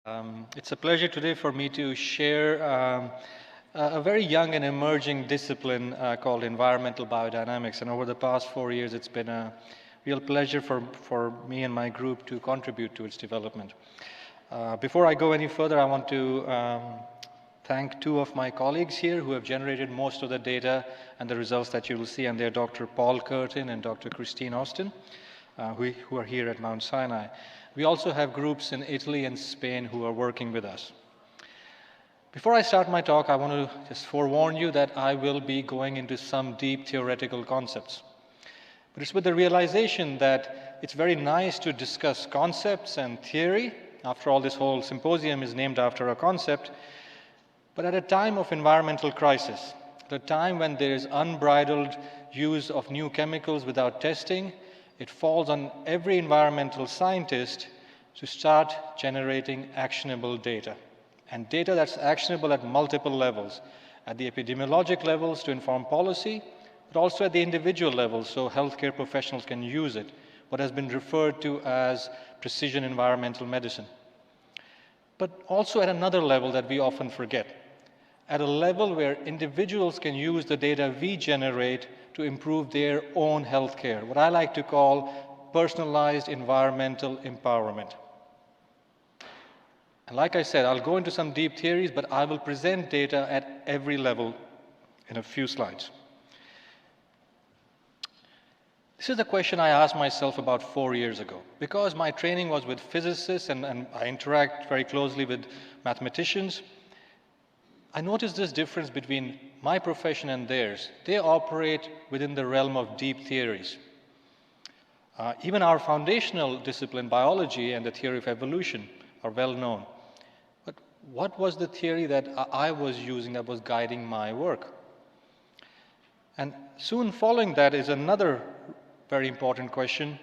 It's a pleasure today for me to share a very young and emerging discipline called environmental biodynamics. And over the past 4 years, it's been a real pleasure for me and my group to contribute to its development. Before I go any further, I want to thank two of my colleagues here who have generated most of the data and the results that you will see, and they're Dr. Paul Curtin and Dr. Christine Austin, who are here at Mount Sinai. We also have groups in Italy and Spain who are working with us. Before I start my talk, I want to just forewarn you that I will be going into some deep theoretical concepts. But it's with the realization that it's very nice to discuss concepts and theory. After all, this whole symposium is named after a concept. But at a time of environmental crisis, at a time when there is unbridled use of new chemicals without testing, it falls on every environmental scientist to start generating actionable data. And data that's actionable at multiple levels, at the epidemiologic levels to inform policy, but also at the individual level so healthcare professionals can use it, what has been referred to as precision environmental medicine. But also at another level that we often forget, at a level where individuals can use the data we generate to improve their own healthcare, what I like to call personalized environmental empowerment. And like I said, I'll go into some deep theories, but I will present data at every level in a few slides. This is a question I asked myself about 4 years ago. Because my training was with physicists and I interact very closely with mathematicians, I noticed this difference between my profession and theirs. They operate within the realm of deep theories. Even our foundational discipline, biology and the theory of evolution, are well known. But what was the theory that I was using that was guiding my work? And soon following that is another very important question.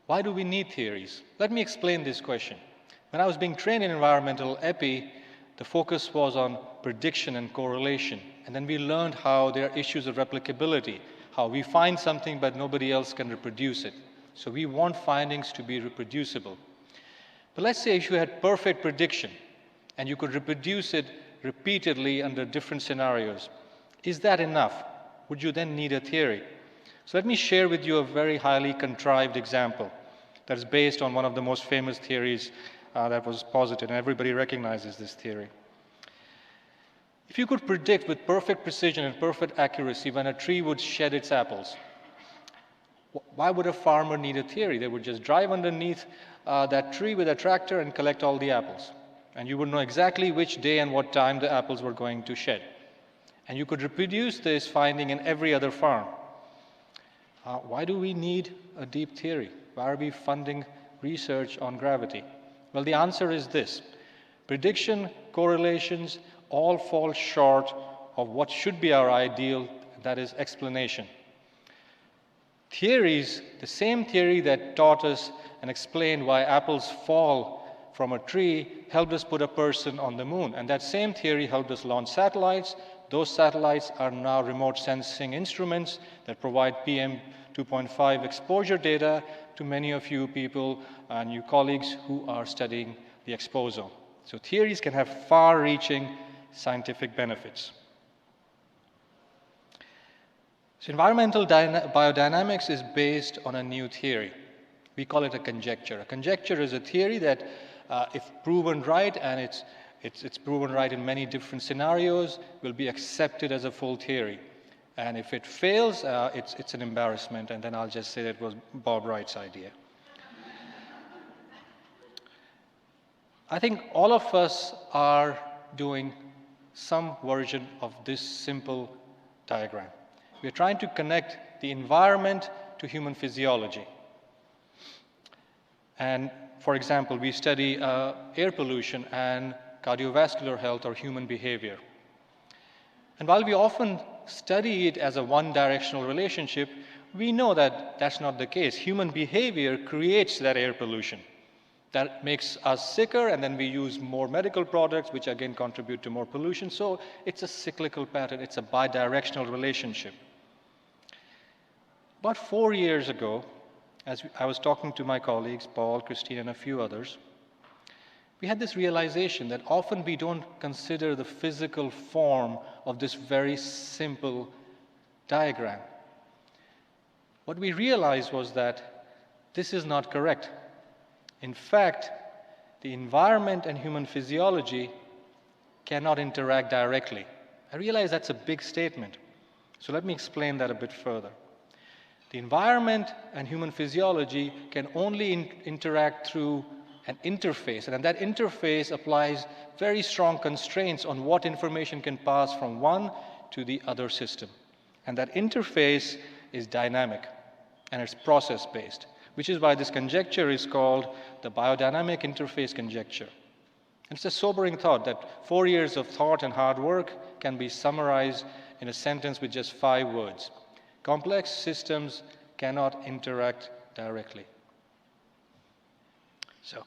Why do we need theories? Let me explain this question. When I was being trained in environmental epi, the focus was on prediction and correlation. And then we learned how there are issues of replicability, how we find something but nobody else can reproduce it. So we want findings to be reproducible. But let's say if you had perfect prediction and you could reproduce it repeatedly under different scenarios, is that enough? Would you then need a theory? So let me share with you a very highly contrived example that is based on one of the most famous theories that was posited, and everybody recognizes this theory. If you could predict with perfect precision and perfect accuracy when a tree would shed its apples, why would a farmer need a theory? They would just drive underneath that tree with a tractor and collect all the apples. And you would know exactly which day and what time the apples were going to shed. And you could reproduce this finding in every other farm. Why do we need a deep theory? Why are we funding research on gravity? Well, the answer is this. Prediction, correlations, all fall short of what should be our ideal, that is explanation. Theories, the same theory that taught us and explained why apples fall from a tree, helped us put a person on the moon. And that same theory helped us launch satellites. Those satellites are now remote sensing instruments that provide PM 2.5 exposure data to many of you people and you colleagues who are studying the exposome. So theories can have far-reaching scientific benefits. So environmental biodynamics is based on a new theory. We call it a conjecture. A conjecture is a theory that, if proven right, and it's proven right in many different scenarios, will be accepted as a full theory. And if it fails, it's an embarrassment, and then I'll just say that it was Bob Wright's idea. I think all of us are doing some version of this simple diagram. We're trying to connect the environment to human physiology. And for example, we study air pollution and cardiovascular health or human behavior. And while we often study it as a one-directional relationship, we know that that's not the case. Human behavior creates that air pollution. That makes us sicker, and then we use more medical products, which again contribute to more pollution. So it's a cyclical pattern. It's a bidirectional relationship. About 4 years ago, as I was talking to my colleagues, Paul, Christine, and a few others, we had this realization that often we don't consider the physical form of this very simple diagram. What we realized was that this is not correct. In fact, the environment and human physiology cannot interact directly. I realize that's a big statement. So let me explain that a bit further. The environment and human physiology can only interact through an interface, and that interface applies very strong constraints on what information can pass from one to the other system. And that interface is dynamic, and it's process-based, which is why this conjecture is called the biodynamic interface conjecture. And it's a sobering thought that 4 years of thought and hard work can be summarized in a sentence with just 5 words. Complex systems cannot interact directly. So,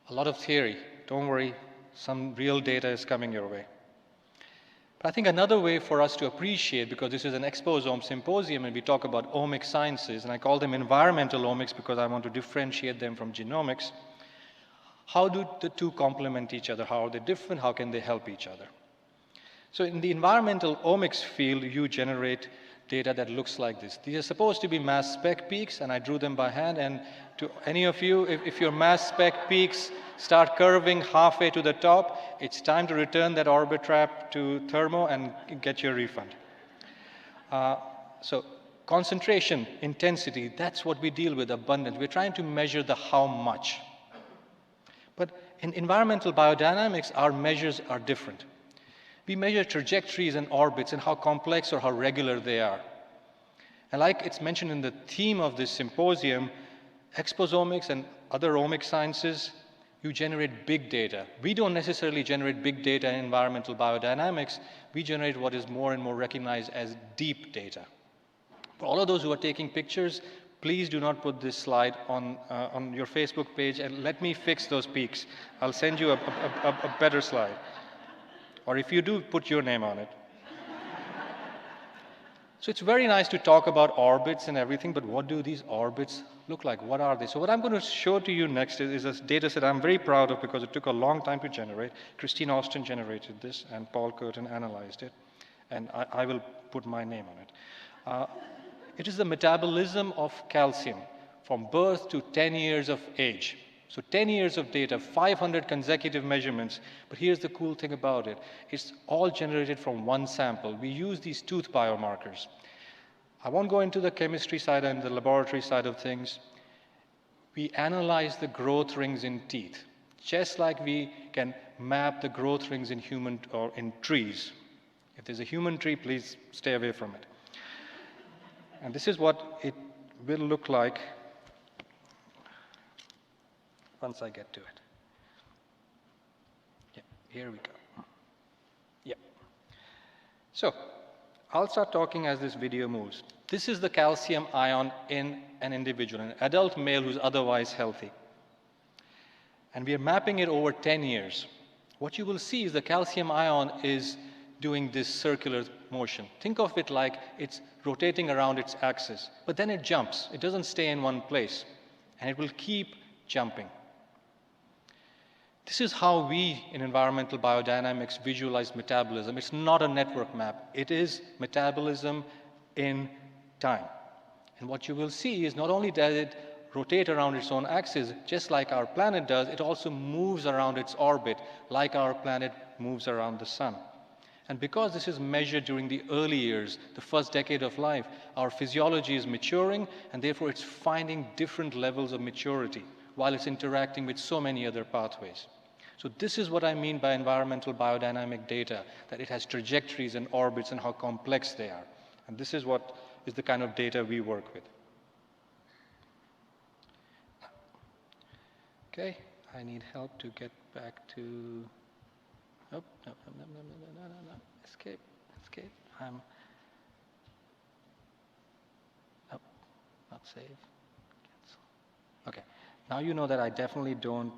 a lot of theory. Don't worry, some real data is coming your way. But I think another way for us to appreciate, because this is an Exposome Symposium and we talk about omic sciences, and I call them environmental omics because I want to differentiate them from genomics, how do the two complement each other? How are they different? How can they help each other? So in the environmental omics field, you generate data that looks like this. These are supposed to be mass spec peaks, and I drew them by hand. And to any of you, if your mass spec peaks start curving halfway to the top, it's time to return that orbit trap to thermo and get your refund. So concentration, intensity, that's what we deal with, abundance. We're trying to measure the how much. But in environmental biodynamics, our measures are different. We measure trajectories and orbits and how complex or how regular they are. And like it's mentioned in the theme of this symposium, exposomics and other omic sciences, you generate big data. We don't necessarily generate big data in environmental biodynamics. We generate what is more and more recognized as deep data. For all of those who are taking pictures, please do not put this slide on your Facebook page, and let me fix those peaks. I'll send you a better slide. Or if you do, put your name on it. So it's very nice to talk about orbits and everything, but what do these orbits look like? What are they? So what I'm going to show to you next is a data set I'm very proud of because it took a long time to generate. Christine Austin generated this, and Paul Curtin analyzed it. And I will put my name on it. It is the metabolism of calcium from birth to 10 years of age. So 10 years of data, 500 consecutive measurements. But here's the cool thing about it. It's all generated from one sample. We use these tooth biomarkers. I won't go into the chemistry side and the laboratory side of things. We analyze the growth rings in teeth, just like we can map the growth rings in human or in trees. If there's a human tree, please stay away from it. And this is what it will look like once I get to it. Yeah, here we go. Yeah. So, I'll start talking as this video moves. This is the calcium ion in an individual, an adult male who's otherwise healthy. And we are mapping it over 10 years. What you will see is the calcium ion is doing this circular motion. Think of it like it's rotating around its axis, but then it jumps. It doesn't stay in one place, and it will keep jumping. This is how we, in environmental biodynamics, visualize metabolism. It's not a network map. It is metabolism in time. And what you will see is not only does it rotate around its own axis, just like our planet does, it also moves around its orbit, like our planet moves around the sun. And because this is measured during the early years, the first decade of life, our physiology is maturing, and therefore it's finding different levels of maturity while it's interacting with so many other pathways. So this is what I mean by environmental biodynamic data, that it has trajectories and orbits and how complex they are. And this is what is the kind of data we work with. Okay, I need help to get back to... Oh, no. Escape. Oh, not save. Cancel. Okay, now you know that I definitely don't...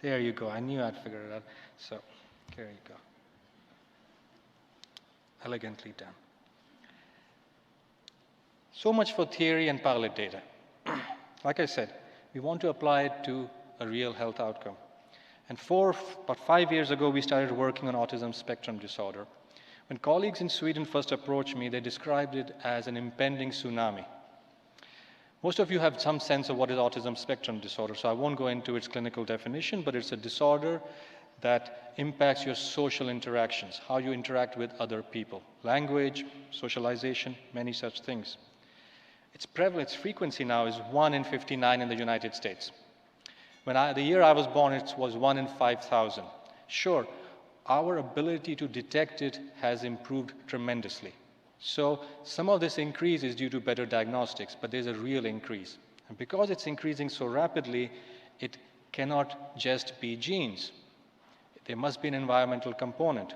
There you go. I knew I'd figure it out. So, there you go. Elegantly done. So much for theory and pilot data. Like I said, we want to apply it to a real health outcome. And about 5 years ago, we started working on autism spectrum disorder. When colleagues in Sweden first approached me, they described it as an impending tsunami. Most of you have some sense of what is autism spectrum disorder, so I won't go into its clinical definition, but it's a disorder that impacts your social interactions, how you interact with other people, language, socialization, many such things. Its prevalence, frequency now is 1 in 59 in the United States. The year I was born, it was 1 in 5,000. Sure, our ability to detect it has improved tremendously. So some of this increase is due to better diagnostics, but there's a real increase. And because it's increasing so rapidly, it cannot just be genes. There must be an environmental component.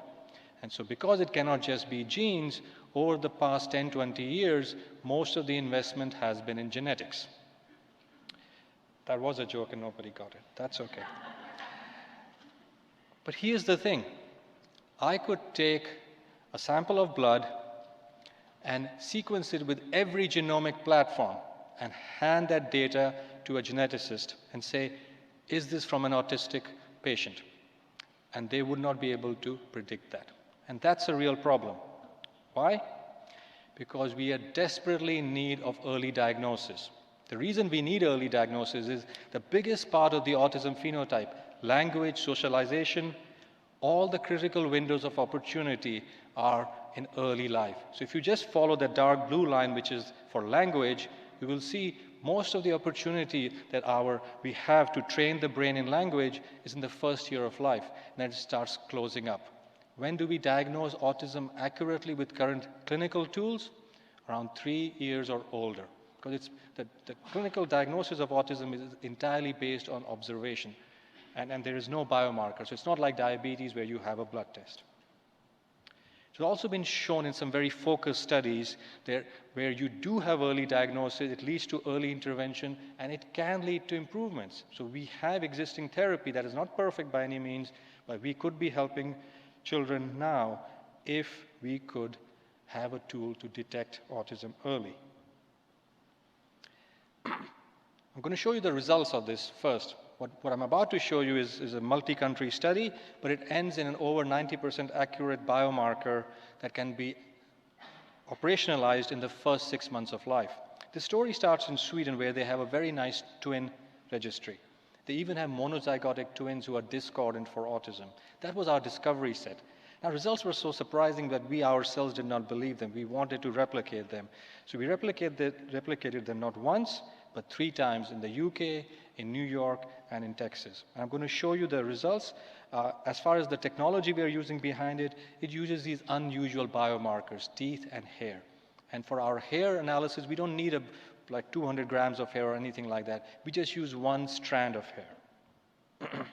And so because it cannot just be genes, over the past 10, 20 years, most of the investment has been in genetics. That was a joke and nobody got it. That's okay. But here's the thing. I could take a sample of blood and sequence it with every genomic platform and hand that data to a geneticist and say, is this from an autistic patient? And they would not be able to predict that. And that's a real problem. Why? Because we are desperately in need of early diagnosis. The reason we need early diagnosis is the biggest part of the autism phenotype, language, socialization, all the critical windows of opportunity are in early life. So if you just follow the dark blue line, which is for language, you will see most of the opportunity that we have to train the brain in language is in the first year of life, and then it starts closing up. When do we diagnose autism accurately with current clinical tools? Around 3 years or older. Because the clinical diagnosis of autism is entirely based on observation. And there is no biomarker. So it's not like diabetes where you have a blood test. It's also been shown in some very focused studies where you do have early diagnosis, it leads to early intervention, and it can lead to improvements. So we have existing therapy that is not perfect by any means, but we could be helping children now if we could have a tool to detect autism early. I'm going to show you the results of this first. What I'm about to show you is a multi-country study, but it ends in an over 90% accurate biomarker that can be operationalized in the first 6 months of life. The story starts in Sweden, where they have a very nice twin registry. They even have monozygotic twins who are discordant for autism. That was our discovery set. Now, results were so surprising that we ourselves did not believe them. We wanted to replicate them. So we replicated them not once, but 3 times in the UK, in New York, and in Texas. And I'm going to show you the results. As far as the technology we are using behind it, it uses these unusual biomarkers, teeth and hair. And for our hair analysis, we don't need like 200 grams of hair or anything like that. We just use 1 strand of hair.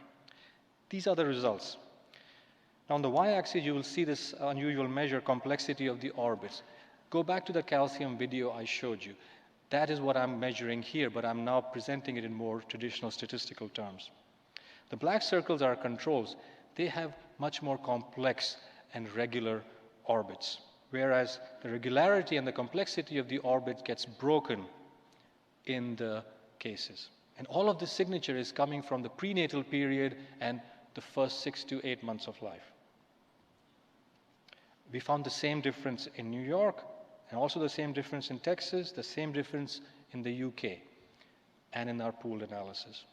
These are the results. Now, on the y-axis, you will see this unusual measure, complexity of the orbits. Go back to the calcium video I showed you. That is what I'm measuring here, but I'm now presenting it in more traditional statistical terms. The black circles are controls. They have much more complex and regular orbits, whereas the regularity and the complexity of the orbit gets broken in the cases. And all of this signature is coming from the prenatal period and the first 6 to 8 months of life. We found the same difference in New York, and also the same difference in Texas, the same difference in the UK, and in our pooled analysis.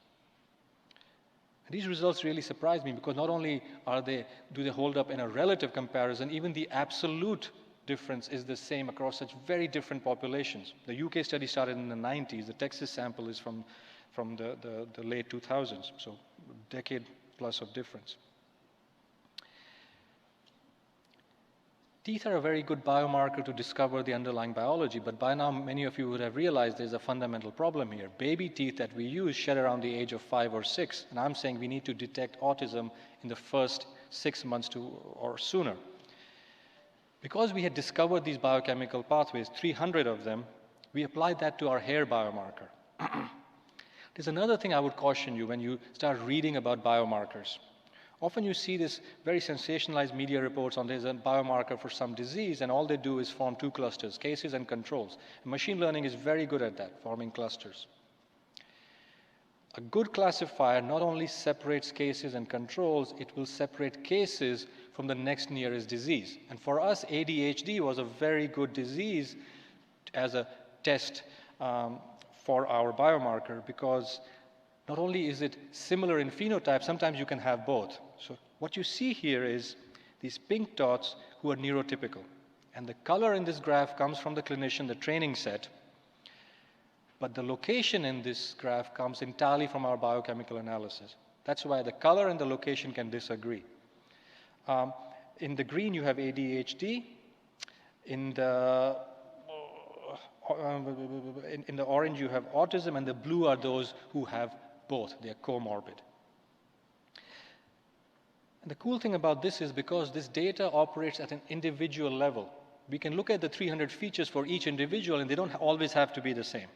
And these results really surprised me, because not only do they hold up in a relative comparison, even the absolute difference is the same across such very different populations. The UK study started in the 90s. The Texas sample is from the late 2000s, so a decade plus of difference. Teeth are a very good biomarker to discover the underlying biology, but by now many of you would have realized there's a fundamental problem here. Baby teeth that we use shed around the age of 5 or 6, and I'm saying we need to detect autism in the first 6 months or sooner. Because we had discovered these biochemical pathways, 300 of them, we applied that to our hair biomarker. There's another thing I would caution you when you start reading about biomarkers. Often you see this very sensationalized media reports on there's a biomarker for some disease, and all they do is form two clusters, cases and controls. And machine learning is very good at that, forming clusters. A good classifier not only separates cases and controls, it will separate cases from the next nearest disease. And for us, ADHD was a very good disease as a test for our biomarker, because not only is it similar in phenotype, sometimes you can have both. So what you see here is these pink dots who are neurotypical. And the color in this graph comes from the clinician, the training set. But the location in this graph comes entirely from our biochemical analysis. That's why the color and the location can disagree. In the green, you have ADHD. In the orange, you have autism, and the blue are those who have both. They are comorbid. And the cool thing about this is because this data operates at an individual level, we can look at the 300 features for each individual, and they don't always have to be the same.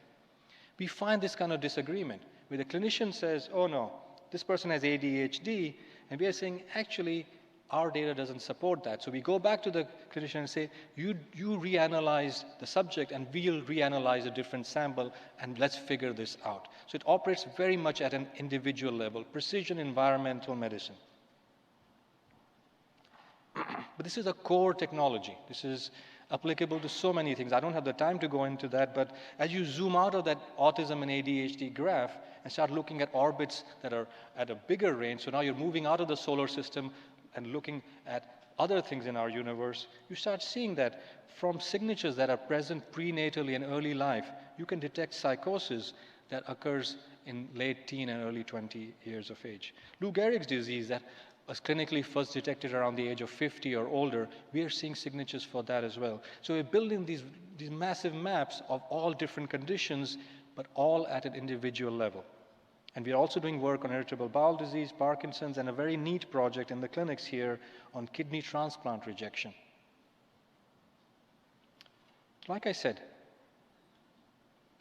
We find this kind of disagreement, where the clinician says, oh no, this person has ADHD, and we are saying, actually, our data doesn't support that. So we go back to the clinician and say, you reanalyze the subject, and we'll reanalyze a different sample, and let's figure this out. So it operates very much at an individual level, precision environmental medicine. But this is a core technology. This is applicable to so many things. I don't have the time to go into that, but as you zoom out of that autism and ADHD graph and start looking at orbits that are at a bigger range, so now you're moving out of the solar system and looking at other things in our universe, you start seeing that from signatures that are present prenatally in early life, you can detect psychosis that occurs in late teen and early 20 years of age. Lou Gehrig's disease that was clinically first detected around the age of 50 or older, we are seeing signatures for that as well. So we're building these massive maps of all different conditions, but all at an individual level. And we're also doing work on irritable bowel disease, Parkinson's, and a very neat project in the clinics here on kidney transplant rejection. Like I said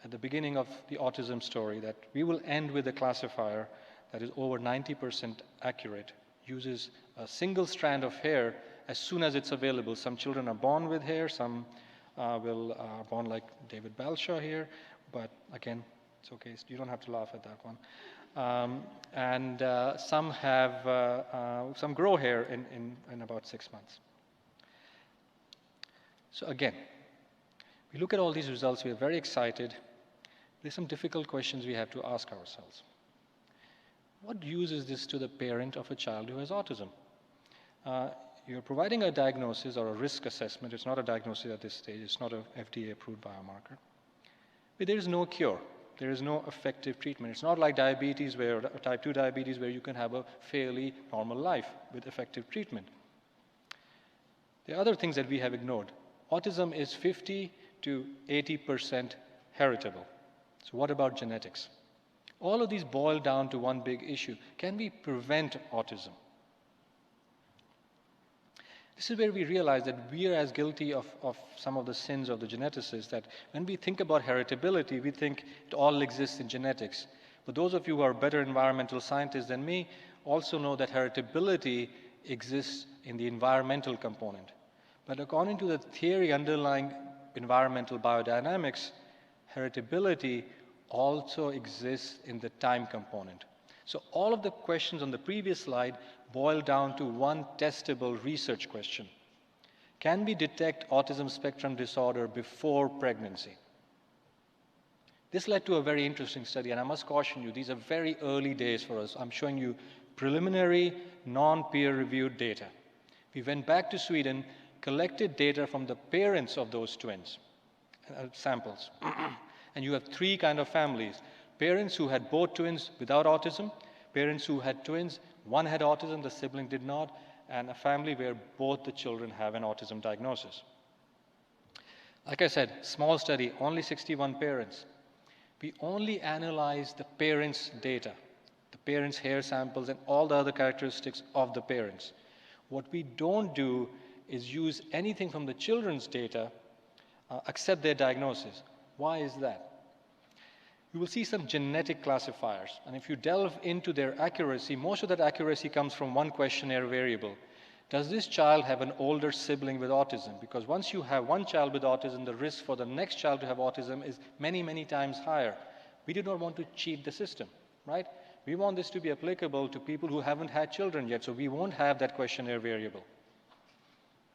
at the beginning of the autism story, that we will end with a classifier that is over 90% accurate, uses a single strand of hair as soon as it's available. Some children are born with hair, some are born like David Balshaw here, but again, it's okay, you don't have to laugh at that one. Some grow hair in about 6 months. So again, we look at all these results, we are very excited. There's some difficult questions we have to ask ourselves. What use is this to the parent of a child who has autism? You're providing a diagnosis or a risk assessment. It's not a diagnosis at this stage. It's not an FDA-approved biomarker. But there is no cure. There is no effective treatment. It's not like diabetes, type 2 diabetes, where you can have a fairly normal life with effective treatment. There are other things that we have ignored. Autism is 50 to 80% heritable. So what about genetics? All of these boil down to one big issue. Can we prevent autism? This is where we realize that we are as guilty of some of the sins of the geneticists, that when we think about heritability, we think it all exists in genetics. But those of you who are better environmental scientists than me also know that heritability exists in the environmental component. But according to the theory underlying environmental biodynamics, heritability also exists in the time component. So all of the questions on the previous slide boil down to one testable research question. Can we detect autism spectrum disorder before pregnancy? This led to a very interesting study, and I must caution you, these are very early days for us. I'm showing you preliminary, non-peer-reviewed data. We went back to Sweden, collected data from the parents of those twins, samples. And you have three kind of families. Parents who had both twins without autism, parents who had twins, one had autism, the sibling did not, and a family where both the children have an autism diagnosis. Like I said, small study, only 61 parents. We only analyzed the parents' data, the parents' hair samples and all the other characteristics of the parents. What we don't do is use anything from the children's data except their diagnosis. Why is that? you will see some genetic classifiers. And if you delve into their accuracy, most of that accuracy comes from one questionnaire variable. Does this child have an older sibling with autism? Because once you have one child with autism, the risk for the next child to have autism is many, many times higher. We do not want to cheat the system, right? We want this to be applicable to people who haven't had children yet, so we won't have that questionnaire variable.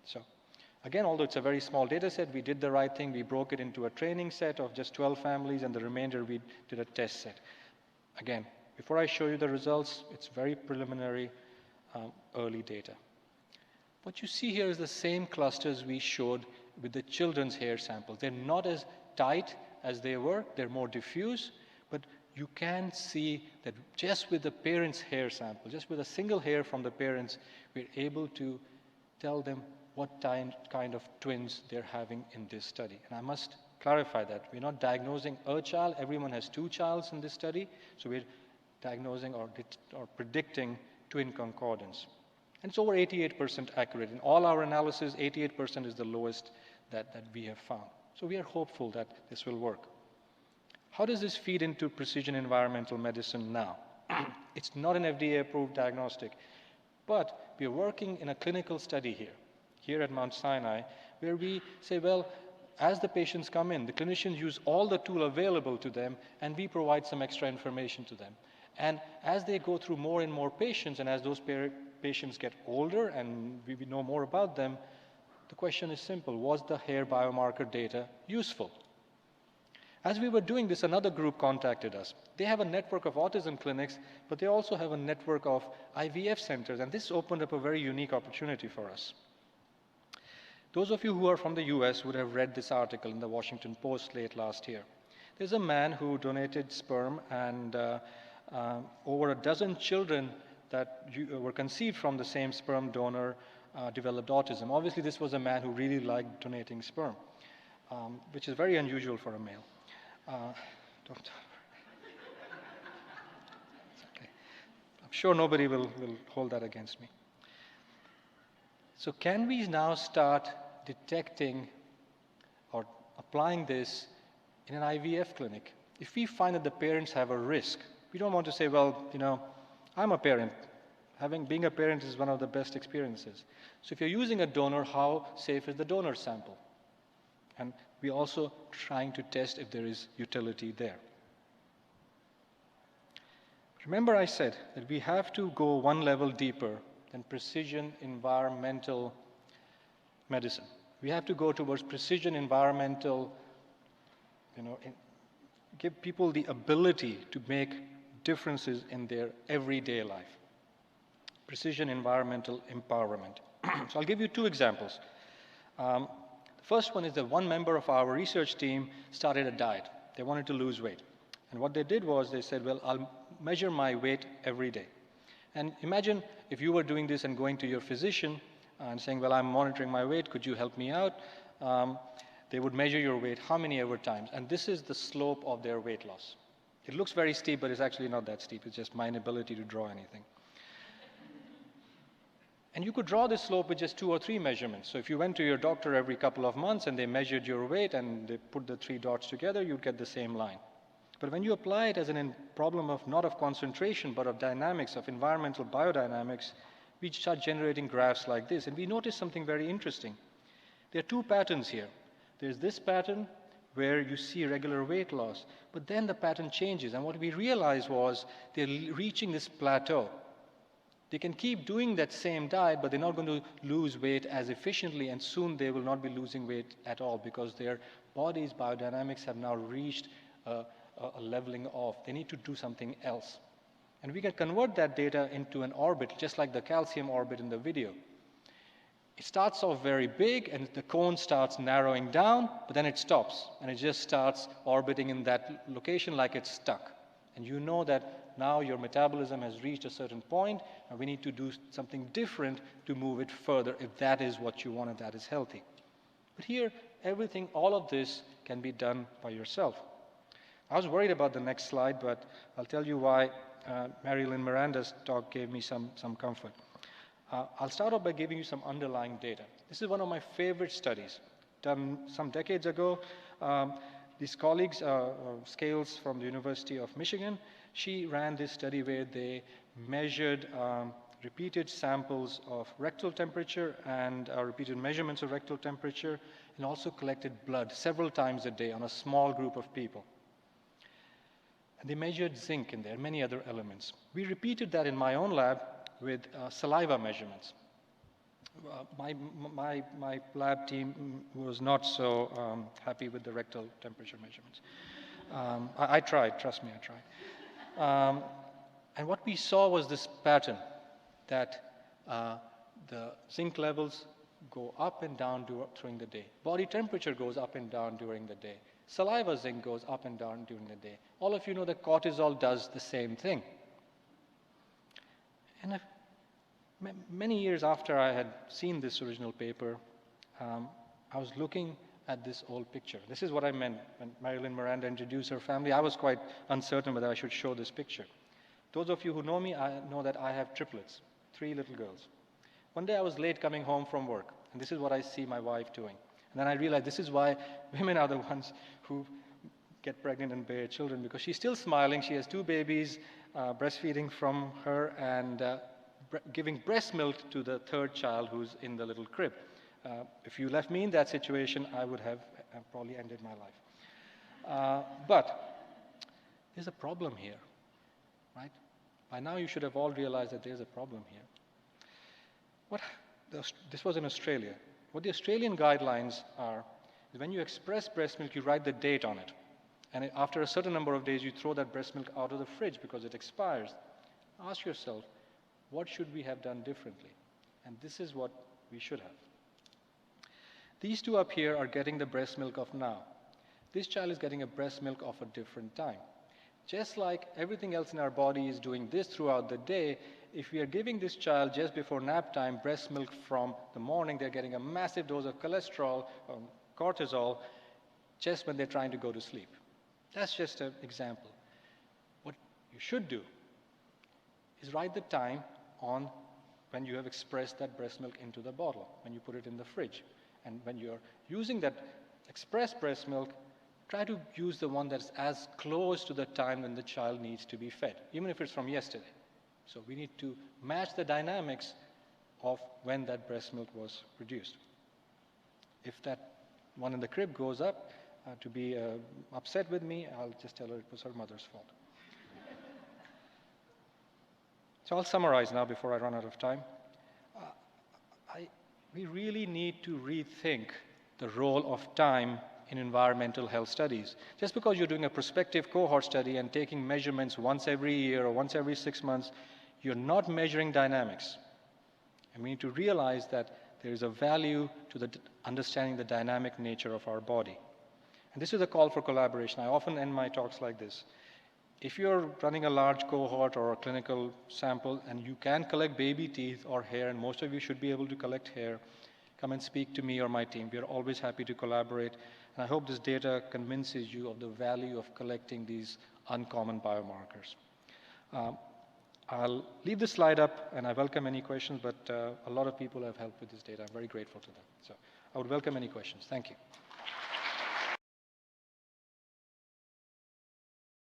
So, again, although it's a very small data set, we did the right thing. We broke it into a training set of just 12 families, and the remainder we did a test set. Again, before I show you the results, it's very preliminary, early data. What you see here is the same clusters we showed with the children's hair samples. They're not as tight as they were. They're more diffuse, but you can see that just with the parents' hair sample, just with a single hair from the parents, we're able to tell them what kind of twins they're having in this study. And I must clarify that. We're not diagnosing a child. Everyone has two childs in this study, so we're diagnosing or predicting twin concordance. And it's over 88% accurate. In all our analysis, 88% is the lowest that we have found. So we are hopeful that this will work. How does this feed into precision environmental medicine now? It's not an FDA-approved diagnostic, but we are working in a clinical study here at Mount Sinai, where we say, well, as the patients come in, the clinicians use all the tool available to them, and we provide some extra information to them. And as they go through more and more patients, and as those patients get older and we know more about them, the question is simple: was the hair biomarker data useful? As we were doing this, another group contacted us. They have a network of autism clinics, but they also have a network of IVF centers, and this opened up a very unique opportunity for us. Those of you who are from the US would have read this article in the Washington Post late last year. There's a man who donated sperm, and over a dozen children that were conceived from the same sperm donor developed autism. Obviously, this was a man who really liked donating sperm, which is very unusual for a male. Don't. It's okay. I'm sure nobody will hold that against me. So can we now start detecting or applying this in an IVF clinic? If we find that the parents have a risk, we don't want to say, well, you know, I'm a parent. Being a parent is one of the best experiences. So if you're using a donor, how safe is the donor sample? And we're also trying to test if there is utility there. Remember I said that we have to go one level deeper than precision environmental medicine. We have to go towards precision environmental, give people the ability to make differences in their everyday life. Precision environmental empowerment. So I'll give you two examples. The first one is that one member of our research team started a diet. They wanted to lose weight. And what they did was they said, well, I'll measure my weight every day. And imagine if you were doing this and going to your physician and saying, well, I'm monitoring my weight, could you help me out? They would measure your weight how many ever times. And this is the slope of their weight loss. It looks very steep, but it's actually not that steep. It's just my inability to draw anything. And you could draw this slope with just 2 or 3 measurements. So if you went to your doctor every couple of months and they measured your weight and they put the 3 dots together, you'd get the same line. But when you apply it as a problem of not of concentration, but of dynamics, of environmental biodynamics, we start generating graphs like this. And we notice something very interesting. There are 2 patterns here. There's this pattern where you see regular weight loss, but then the pattern changes. And what we realized was they're reaching this plateau. They can keep doing that same diet, but they're not going to lose weight as efficiently, and soon they will not be losing weight at all because their body's biodynamics have now reached a leveling off. They need to do something else. And we can convert that data into an orbit, just like the calcium orbit in the video. It starts off very big, and the cone starts narrowing down, but then it stops, and it just starts orbiting in that location like it's stuck. And you know that now your metabolism has reached a certain point, and we need to do something different to move it further if that is what you want and that is healthy. But here, everything, all of this can be done by yourself. I was worried about the next slide, but I'll tell you why Marilyn Miranda's talk gave me some comfort. I'll start off by giving you some underlying data. This is one of my favorite studies, done some decades ago. These colleagues, Scales from the University of Michigan, she ran this study where they measured repeated samples of rectal temperature and repeated measurements of rectal temperature, and also collected blood several times a day on a small group of people. And they measured zinc in there, many other elements. We repeated that in my own lab with saliva measurements. My lab team was not so happy with the rectal temperature measurements. I tried, trust me, I tried. And what we saw was this pattern that the zinc levels go up and down during the day. Body temperature goes up and down during the day. Saliva zinc goes up and down during the day. All of you know that cortisol does the same thing. And many years after I had seen this original paper, I was looking at this old picture. This is what I meant when Marilyn Miranda introduced her family. I was quite uncertain whether I should show this picture. Those of you who know me, I know that I have triplets, 3 little girls. One day I was late coming home from work, and this is what I see my wife doing. And then I realized this is why women are the ones who get pregnant and bear children, because she's still smiling. She has 2 babies, breastfeeding from her, and giving breast milk to the 3rd child who's in the little crib. If you left me in that situation, I would have probably ended my life. But there's a problem here, right? By now you should have all realized that there's a problem here. This was in Australia. What the Australian guidelines are is when you express breast milk, you write the date on it. And after a certain number of days, you throw that breast milk out of the fridge because it expires. Ask yourself, what should we have done differently? And this is what we should have. These 2 up here are getting the breast milk of now. This child is getting a breast milk of a different time. Just like everything else in our body is doing this throughout the day, if we are giving this child just before nap time breast milk from the morning, they're getting a massive dose of cholesterol, cortisol, just when they're trying to go to sleep. That's just an example. What you should do is write the time on when you have expressed that breast milk into the bottle, when you put it in the fridge. And when you're using that expressed breast milk, try to use the one that's as close to the time when the child needs to be fed, even if it's from yesterday. So we need to match the dynamics of when that breast milk was produced. If that one in the crib goes up to be upset with me, I'll just tell her it was her mother's fault. So I'll summarize now before I run out of time. We really need to rethink the role of time in environmental health studies. Just because you're doing a prospective cohort study and taking measurements once every year or once every 6 months, you're not measuring dynamics. And we need to realize that there is a value to understanding the dynamic nature of our body. And this is a call for collaboration. I often end my talks like this. If you're running a large cohort or a clinical sample and you can collect baby teeth or hair, and most of you should be able to collect hair, come and speak to me or my team. We are always happy to collaborate. And I hope this data convinces you of the value of collecting these uncommon biomarkers. I'll leave this slide up, and I welcome any questions, but a lot of people have helped with this data. I'm very grateful to them. So I would welcome any questions. Thank you.